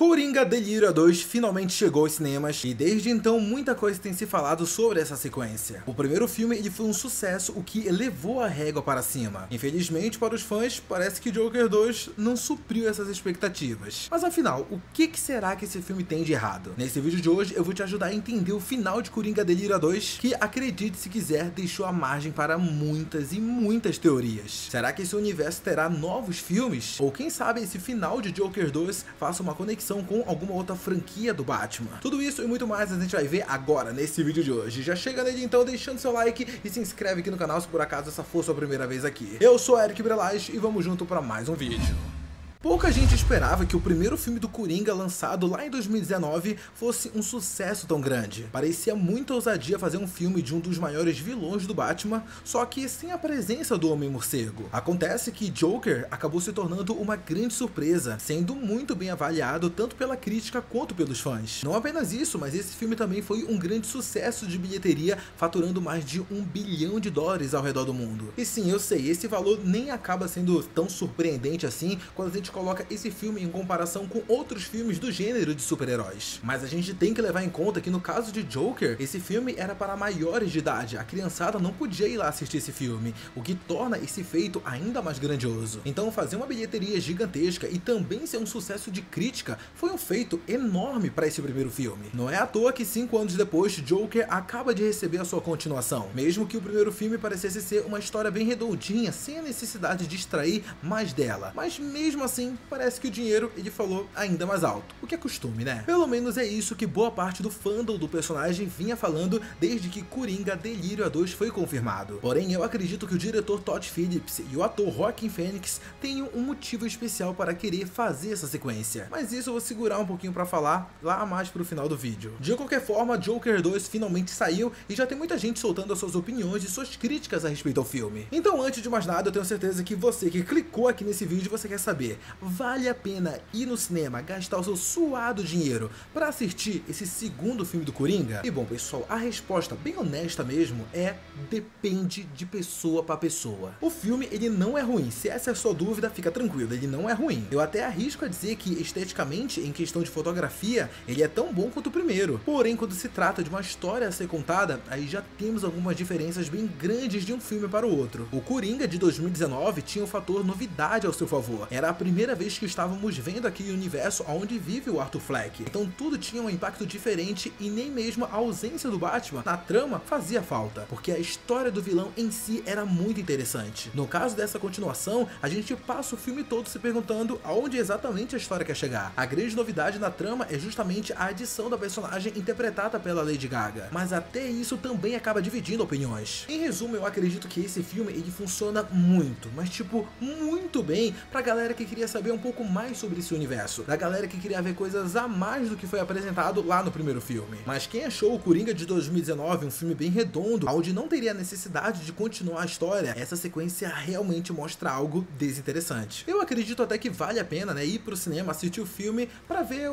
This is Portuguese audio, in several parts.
Coringa Delírio 2 finalmente chegou aos cinemas e desde então muita coisa tem se falado sobre essa sequência. O primeiro filme ele foi um sucesso, o que elevou a régua para cima. Infelizmente para os fãs, parece que Joker 2 não supriu essas expectativas. Mas afinal, o que será que esse filme tem de errado? Nesse vídeo de hoje eu vou te ajudar a entender o final de Coringa Delírio 2, que acredite se quiser, deixou a margem para muitas e muitas teorias. Será que esse universo terá novos filmes? Ou quem sabe esse final de Joker 2 faça uma conexão com alguma outra franquia do Batman? Tudo isso e muito mais a gente vai ver agora nesse vídeo de hoje. Já chega nele então deixando seu like e se inscreve aqui no canal se por acaso essa for sua primeira vez aqui. Eu sou Eric Brelage e vamos junto para mais um vídeo. Pouca gente esperava que o primeiro filme do Coringa, lançado lá em 2019, fosse um sucesso tão grande. Parecia muita ousadia fazer um filme de um dos maiores vilões do Batman, só que sem a presença do Homem-Morcego. Acontece que Joker acabou se tornando uma grande surpresa, sendo muito bem avaliado tanto pela crítica quanto pelos fãs. Não apenas isso, mas esse filme também foi um grande sucesso de bilheteria, faturando mais de $1 bilhão ao redor do mundo. E sim, eu sei, esse valor nem acaba sendo tão surpreendente assim quando a gente coloca esse filme em comparação com outros filmes do gênero de super-heróis. Mas a gente tem que levar em conta que no caso de Joker, esse filme era para maiores de idade, a criançada não podia ir lá assistir esse filme, o que torna esse feito ainda mais grandioso. Então fazer uma bilheteria gigantesca e também ser um sucesso de crítica foi um feito enorme para esse primeiro filme. Não é à toa que 5 anos depois, Joker acaba de receber a sua continuação, mesmo que o primeiro filme parecesse ser uma história bem redondinha, sem a necessidade de extrair mais dela. Mas mesmo assim, parece que o dinheiro ele falou ainda mais alto, o que é costume, né? Pelo menos é isso que boa parte do fandom do personagem vinha falando desde que Coringa Delírio 2 foi confirmado. Porém, eu acredito que o diretor Todd Phillips e o ator Joaquin Phoenix tenham um motivo especial para querer fazer essa sequência. Mas isso eu vou segurar um pouquinho para falar lá mais pro final do vídeo. De qualquer forma, Joker 2 finalmente saiu e já tem muita gente soltando as suas opiniões e suas críticas a respeito ao filme. Então, antes de mais nada, eu tenho certeza que você que clicou aqui nesse vídeo, você quer saber: vale a pena ir no cinema, gastar o seu suado dinheiro para assistir esse segundo filme do Coringa? E bom, pessoal, a resposta bem honesta mesmo é: depende de pessoa para pessoa. O filme, ele não é ruim, se essa é a sua dúvida, fica tranquilo, ele não é ruim. Eu até arrisco a dizer que esteticamente, em questão de fotografia, ele é tão bom quanto o primeiro. Porém, quando se trata de uma história a ser contada, aí já temos algumas diferenças bem grandes de um filme para o outro. O Coringa de 2019 tinha o fator novidade ao seu favor. Era a primeira vez que estávamos vendo aquele universo onde vive o Arthur Fleck. Então tudo tinha um impacto diferente e nem mesmo a ausência do Batman na trama fazia falta, porque a história do vilão em si era muito interessante. No caso dessa continuação, a gente passa o filme todo se perguntando aonde exatamente a história quer chegar. A grande novidade na trama é justamente a adição da personagem interpretada pela Lady Gaga, mas até isso também acaba dividindo opiniões. Em resumo, eu acredito que esse filme ele funciona muito, mas tipo, muito bem pra galera que queria saber um pouco mais sobre esse universo, da galera que queria ver coisas a mais do que foi apresentado lá no primeiro filme. Mas quem achou o Coringa de 2019 um filme bem redondo, onde não teria necessidade de continuar a história, essa sequência realmente mostra algo desinteressante. Eu acredito até que vale a pena, né, ir pro cinema, assistir o filme pra ver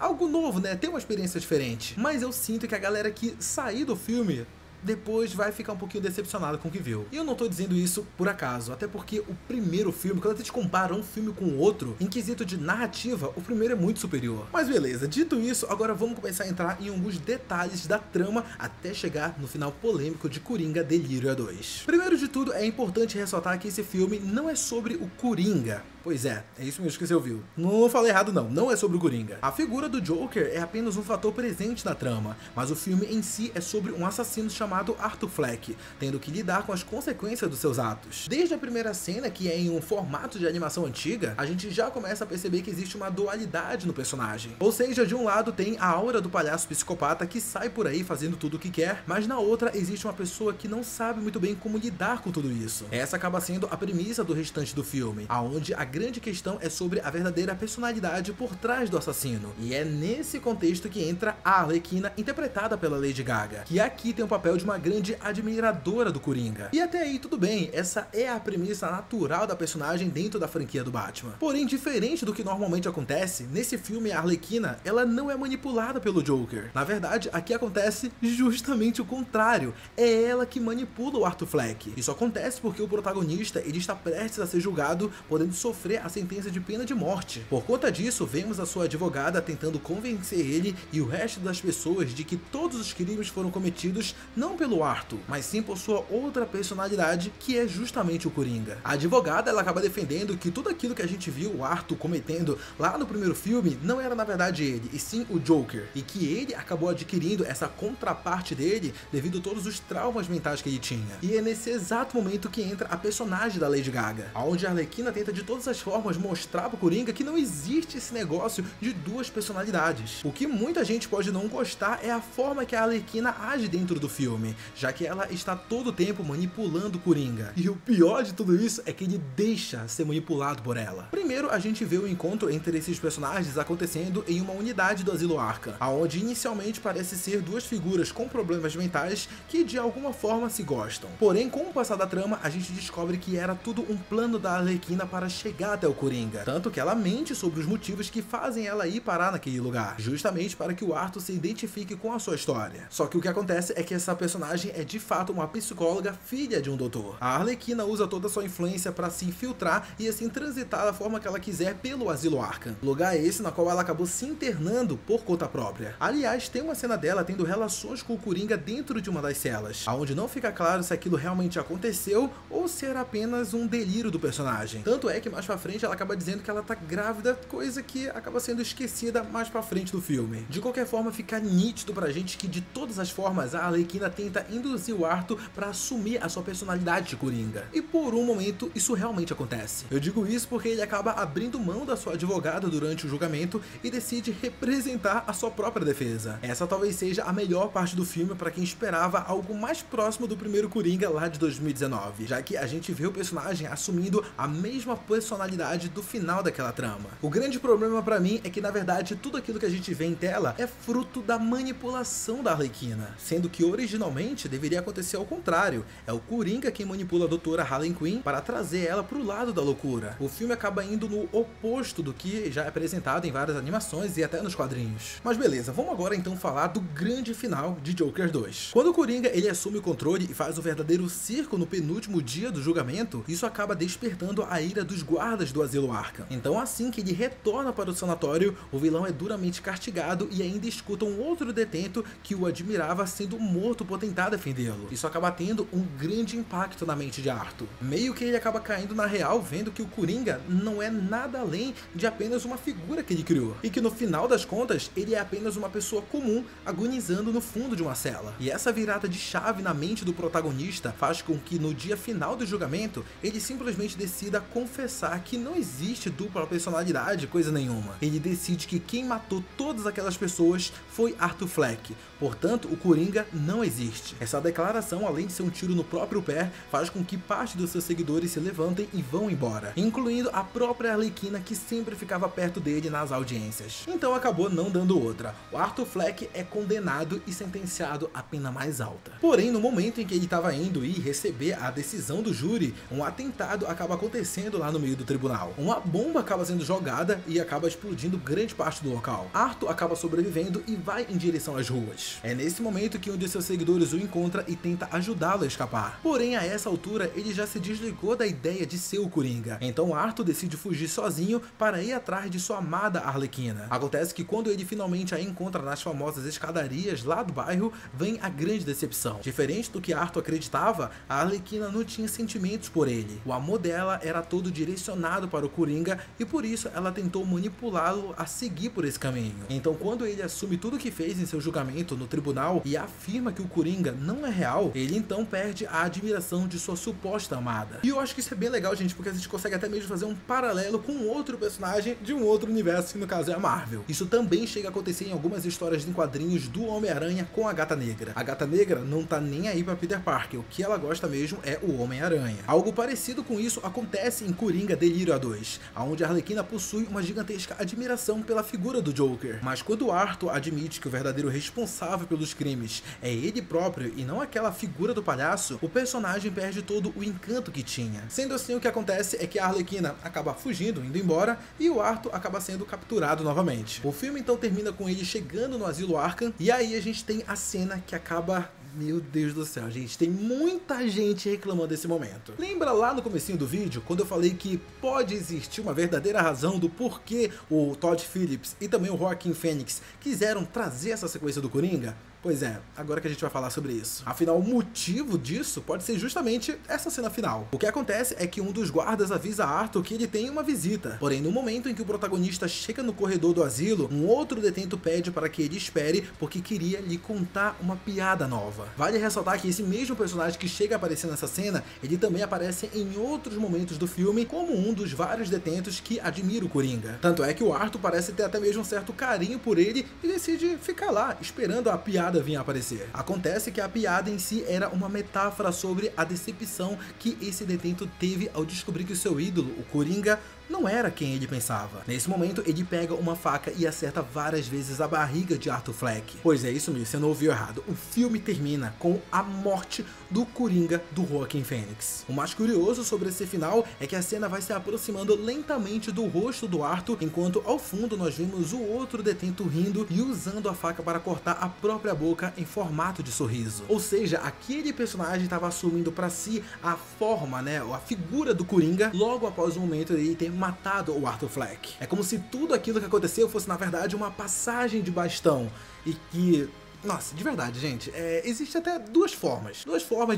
algo novo, né, ter uma experiência diferente. Mas eu sinto que a galera que sair do filme depois vai ficar um pouquinho decepcionado com o que viu. E eu não tô dizendo isso por acaso, até porque o primeiro filme, quando a gente compara um filme com o outro, em quesito de narrativa, o primeiro é muito superior. Mas beleza, dito isso, agora vamos começar a entrar em alguns detalhes da trama até chegar no final polêmico de Coringa Delírio 2. Primeiro de tudo, é importante ressaltar que esse filme não é sobre o Coringa. Pois é isso mesmo que você ouviu. Não falei errado não é sobre o Coringa. A figura do Joker é apenas um fator presente na trama, mas o filme em si é sobre um assassino chamado Arthur Fleck, tendo que lidar com as consequências dos seus atos. Desde a primeira cena, que é em um formato de animação antiga, a gente já começa a perceber que existe uma dualidade no personagem. Ou seja, de um lado tem a aura do palhaço psicopata que sai por aí fazendo tudo o que quer, mas na outra existe uma pessoa que não sabe muito bem como lidar com tudo isso. Essa acaba sendo a premissa do restante do filme, aonde a grande questão é sobre a verdadeira personalidade por trás do assassino. E é nesse contexto que entra a Arlequina, interpretada pela Lady Gaga, que aqui tem o papel de de uma grande admiradora do Coringa. E até aí tudo bem, essa é a premissa natural da personagem dentro da franquia do Batman. Porém, diferente do que normalmente acontece, nesse filme a Arlequina, ela não é manipulada pelo Joker. Na verdade, aqui acontece justamente o contrário, é ela que manipula o Arthur Fleck. Isso acontece porque o protagonista, ele está prestes a ser julgado, podendo sofrer a sentença de pena de morte. Por conta disso, vemos a sua advogada tentando convencer ele e o resto das pessoas de que todos os crimes foram cometidos não pelo Arthur, mas sim por sua outra personalidade, que é justamente o Coringa. A advogada, ela acaba defendendo que tudo aquilo que a gente viu o Arthur cometendo lá no primeiro filme não era na verdade ele, e sim o Joker, e que ele acabou adquirindo essa contraparte dele devido a todos os traumas mentais que ele tinha. E é nesse exato momento que entra a personagem da Lady Gaga, onde a Arlequina tenta de todas as formas mostrar pro Coringa que não existe esse negócio de duas personalidades. O que muita gente pode não gostar é a forma que a Arlequina age dentro do filme, já que ela está todo o tempo manipulando o Coringa. E o pior de tudo isso é que ele deixa ser manipulado por ela. Primeiro, a gente vê o encontro entre esses personagens acontecendo em uma unidade do Asilo Arkham, onde inicialmente parece ser duas figuras com problemas mentais que de alguma forma se gostam. Porém, com o passar da trama, a gente descobre que era tudo um plano da Arlequina para chegar até o Coringa, tanto que ela mente sobre os motivos que fazem ela ir parar naquele lugar, justamente para que o Arthur se identifique com a sua história. Só que o que acontece é que essa personagem é de fato uma psicóloga filha de um doutor. A Arlequina usa toda a sua influência para se infiltrar e assim transitar da forma que ela quiser pelo Asilo Arkham, lugar esse na qual ela acabou se internando por conta própria. Aliás, tem uma cena dela tendo relações com o Coringa dentro de uma das celas, onde não fica claro se aquilo realmente aconteceu ou se era apenas um delírio do personagem. Tanto é que mais pra frente ela acaba dizendo que ela tá grávida, coisa que acaba sendo esquecida mais pra frente do filme. De qualquer forma, fica nítido pra gente que de todas as formas a Arlequina tenta induzir o Arthur pra assumir a sua personalidade de Coringa. E por um momento isso realmente acontece. Eu digo isso porque ele acaba abrindo mão da sua advogada durante o julgamento e decide representar a sua própria defesa. Essa talvez seja a melhor parte do filme para quem esperava algo mais próximo do primeiro Coringa lá de 2019, já que a gente vê o personagem assumindo a mesma personalidade do final daquela trama. O grande problema pra mim é que na verdade tudo aquilo que a gente vê em tela é fruto da manipulação da Arlequina, sendo que originalmente deveria acontecer ao contrário, é o Coringa quem manipula a doutora Harley Quinn para trazer ela pro lado da loucura. O filme acaba indo no oposto do que já é apresentado em várias animações e até nos quadrinhos. Mas beleza, vamos agora então falar do grande final de Joker 2. Quando o Coringa ele assume o controle e faz o verdadeiro circo no penúltimo dia do julgamento, isso acaba despertando a ira dos guardas do Asilo Arkham. Então assim que ele retorna para o sanatório, o vilão é duramente castigado e ainda escuta um outro detento que o admirava sendo morto por tentar defendê-lo. Isso acaba tendo um grande impacto na mente de Arthur. Meio que ele acaba caindo na real vendo que o Coringa não é nada além de apenas uma figura que ele criou, e que no final das contas ele é apenas uma pessoa comum agonizando no fundo de uma cela. E essa virada de chave na mente do protagonista faz com que no dia final do julgamento ele simplesmente decida confessar que não existe dupla personalidade, coisa nenhuma. Ele decide que quem matou todas aquelas pessoas foi Arthur Fleck, portanto o Coringa não existe. Essa declaração, além de ser um tiro no próprio pé, faz com que parte dos seus seguidores se levantem e vão embora, incluindo a própria Arlequina, que sempre ficava perto dele nas audiências. Então acabou não dando outra. O Arthur Fleck é condenado e sentenciado à pena mais alta. Porém, no momento em que ele estava indo ir receber a decisão do júri, um atentado acaba acontecendo lá no meio do tribunal. Uma bomba acaba sendo jogada e acaba explodindo grande parte do local. Arthur acaba sobrevivendo e vai em direção às ruas. É nesse momento que um de seus seguidores o encontra e tenta ajudá-lo a escapar. Porém, a essa altura, ele já se desligou da ideia de ser o Coringa. Então Arthur decide fugir sozinho para ir atrás de sua amada Arlequina. Acontece que quando ele finalmente a encontra nas famosas escadarias lá do bairro, vem a grande decepção. Diferente do que Arthur acreditava, a Arlequina não tinha sentimentos por ele. O amor dela era todo direcionado para o Coringa e por isso ela tentou manipulá-lo a seguir por esse caminho. Então quando ele assume tudo o que fez em seu julgamento no tribunal e afirma que o Coringa não é real, ele então perde a admiração de sua suposta amada. E eu acho que isso é bem legal, gente, porque a gente consegue até mesmo fazer um paralelo com outro personagem de um outro universo, que no caso é a Marvel. Isso também chega a acontecer em algumas histórias em quadrinhos do Homem-Aranha com a Gata Negra. A Gata Negra não tá nem aí pra Peter Parker, o que ela gosta mesmo é o Homem-Aranha. Algo parecido com isso acontece em Coringa Delírio A2, onde a Arlequina possui uma gigantesca admiração pela figura do Joker. Mas quando Arthur admite que o verdadeiro responsável pelos crimes é ele próprio e não aquela figura do palhaço, o personagem perde todo o encanto que tinha. Sendo assim, o que acontece é que a Arlequina acaba fugindo, indo embora, e o Arthur acaba sendo capturado novamente. O filme então termina com ele chegando no Asilo Arkham, e aí a gente tem a cena que acaba... Meu Deus do céu, gente, tem muita gente reclamando desse momento. Lembra lá no comecinho do vídeo, quando eu falei que pode existir uma verdadeira razão do porquê o Todd Phillips e também o Joaquin Phoenix quiseram trazer essa sequência do Coringa? Pois é, agora que a gente vai falar sobre isso. Afinal, o motivo disso pode ser justamente essa cena final. O que acontece é que um dos guardas avisa Arthur que ele tem uma visita. Porém, no momento em que o protagonista chega no corredor do asilo, um outro detento pede para que ele espere porque queria lhe contar uma piada nova. Vale ressaltar que esse mesmo personagem que chega a aparecer nessa cena, ele também aparece em outros momentos do filme como um dos vários detentos que admira o Coringa. Tanto é que o Arthur parece ter até mesmo um certo carinho por ele e decide ficar lá, esperando a piada vinha aparecer. Acontece que a piada em si era uma metáfora sobre a decepção que esse detento teve ao descobrir que o seu ídolo, o Coringa, não era quem ele pensava. Nesse momento, ele pega uma faca e acerta várias vezes a barriga de Arthur Fleck. Pois é, isso mesmo, você não ouviu errado. O filme termina com a morte do Coringa do Joaquin Phoenix. O mais curioso sobre esse final é que a cena vai se aproximando lentamente do rosto do Arthur, enquanto ao fundo nós vemos o outro detento rindo e usando a faca para cortar a própria boca em formato de sorriso. Ou seja, aquele personagem estava assumindo para si a forma, a figura do Coringa logo após o momento de ele ter matado o Arthur Fleck. É como se tudo aquilo que aconteceu fosse na verdade uma passagem de bastão e que... Nossa, de verdade, gente, existe até duas formas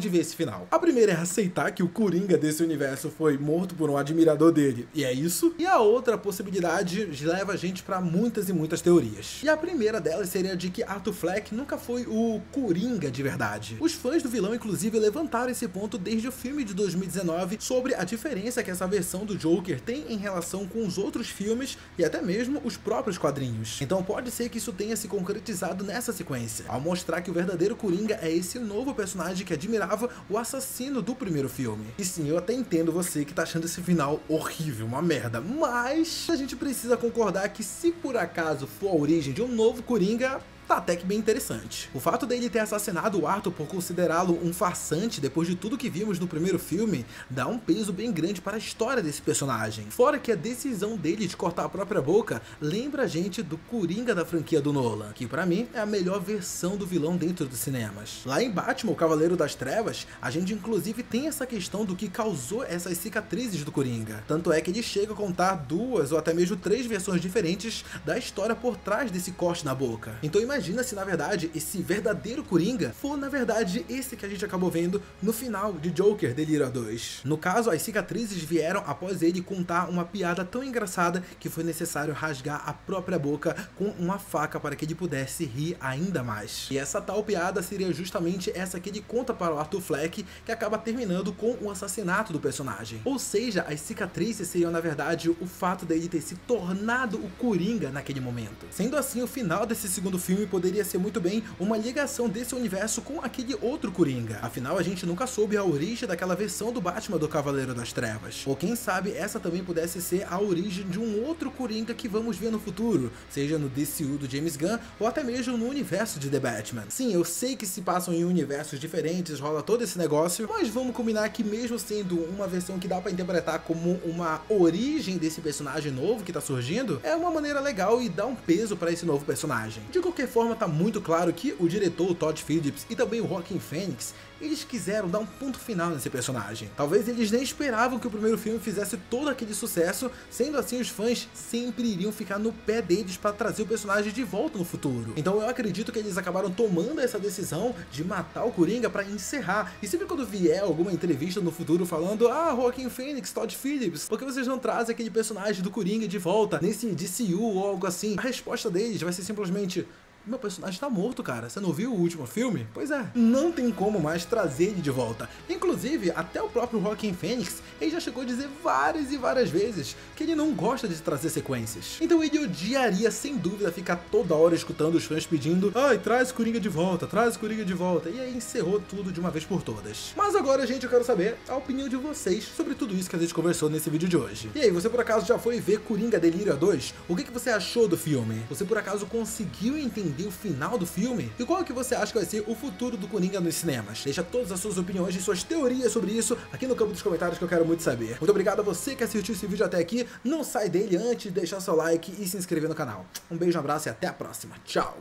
de ver esse final. A primeira é aceitar que o Coringa desse universo foi morto por um admirador dele, e é isso. E a outra possibilidade leva a gente pra muitas e muitas teorias. E a primeira delas seria de que Arthur Fleck nunca foi o Coringa de verdade. Os fãs do vilão, inclusive, levantaram esse ponto desde o filme de 2019 sobre a diferença que essa versão do Joker tem em relação com os outros filmes e até mesmo os próprios quadrinhos. Então pode ser que isso tenha se concretizado nessa sequência, ao mostrar que o verdadeiro Coringa é esse novo personagem que admirava o assassino do primeiro filme. E sim, eu até entendo você que tá achando esse final horrível, uma merda, mas a gente precisa concordar que se por acaso for a origem de um novo Coringa, tá até que bem interessante. O fato dele ter assassinado o Arthur por considerá-lo um farsante depois de tudo que vimos no primeiro filme dá um peso bem grande para a história desse personagem. Fora que a decisão dele de cortar a própria boca lembra a gente do Coringa da franquia do Nolan, que pra mim é a melhor versão do vilão dentro dos cinemas. Lá em Batman, o Cavaleiro das Trevas, a gente inclusive tem essa questão do que causou essas cicatrizes do Coringa. Tanto é que ele chega a contar 2 ou até mesmo 3 versões diferentes da história por trás desse corte na boca. Então imagina se na verdade esse verdadeiro Coringa for na verdade esse que a gente acabou vendo no final de Joker Delírio 2. No caso, as cicatrizes vieram após ele contar uma piada tão engraçada que foi necessário rasgar a própria boca com uma faca para que ele pudesse rir ainda mais. E essa tal piada seria justamente essa que ele conta para o Arthur Fleck, que acaba terminando com o assassinato do personagem. Ou seja, as cicatrizes seriam na verdade o fato dele ter se tornado o Coringa naquele momento. Sendo assim, o final desse segundo filme poderia ser muito bem uma ligação desse universo com aquele outro Coringa. Afinal, a gente nunca soube a origem daquela versão do Batman do Cavaleiro das Trevas. Ou quem sabe essa também pudesse ser a origem de um outro Coringa que vamos ver no futuro, seja no DCU do James Gunn ou até mesmo no universo de The Batman. Sim, eu sei que se passam em universos diferentes, rola todo esse negócio, mas vamos combinar que mesmo sendo uma versão que dá pra interpretar como uma origem desse personagem novo que tá surgindo, é uma maneira legal e dá um peso pra esse novo personagem. De qualquer forma, tá muito claro que o diretor, o Todd Phillips, e também o Joaquin Phoenix, eles quiseram dar um ponto final nesse personagem. Talvez eles nem esperavam que o primeiro filme fizesse todo aquele sucesso, sendo assim os fãs sempre iriam ficar no pé deles para trazer o personagem de volta no futuro. Então eu acredito que eles acabaram tomando essa decisão de matar o Coringa para encerrar. E sempre quando vier alguma entrevista no futuro falando Joaquin Phoenix, Todd Phillips, por que vocês não trazem aquele personagem do Coringa de volta nesse DCU ou algo assim? A resposta deles vai ser simplesmente: meu personagem tá morto, cara. Você não viu o último filme? Pois é. Não tem como mais trazer ele de volta. Inclusive, até o próprio Joaquin Phoenix, ele já chegou a dizer várias e várias vezes que ele não gosta de trazer sequências. Então ele odiaria, sem dúvida, ficar toda hora escutando os fãs pedindo ai, traz Coringa de volta, traz Coringa de volta. E aí encerrou tudo de uma vez por todas. Mas agora, gente, eu quero saber a opinião de vocês sobre tudo isso que a gente conversou nesse vídeo de hoje. E aí, você por acaso já foi ver Coringa Delírio 2? O que você achou do filme? Você por acaso conseguiu entender o final do filme? E qual que você acha que vai ser o futuro do Coringa nos cinemas? Deixa todas as suas opiniões e suas teorias sobre isso aqui no campo dos comentários que eu quero muito saber. Muito obrigado a você que assistiu esse vídeo até aqui. Não sai dele antes de deixar seu like e se inscrever no canal. Um beijo, um abraço e até a próxima. Tchau!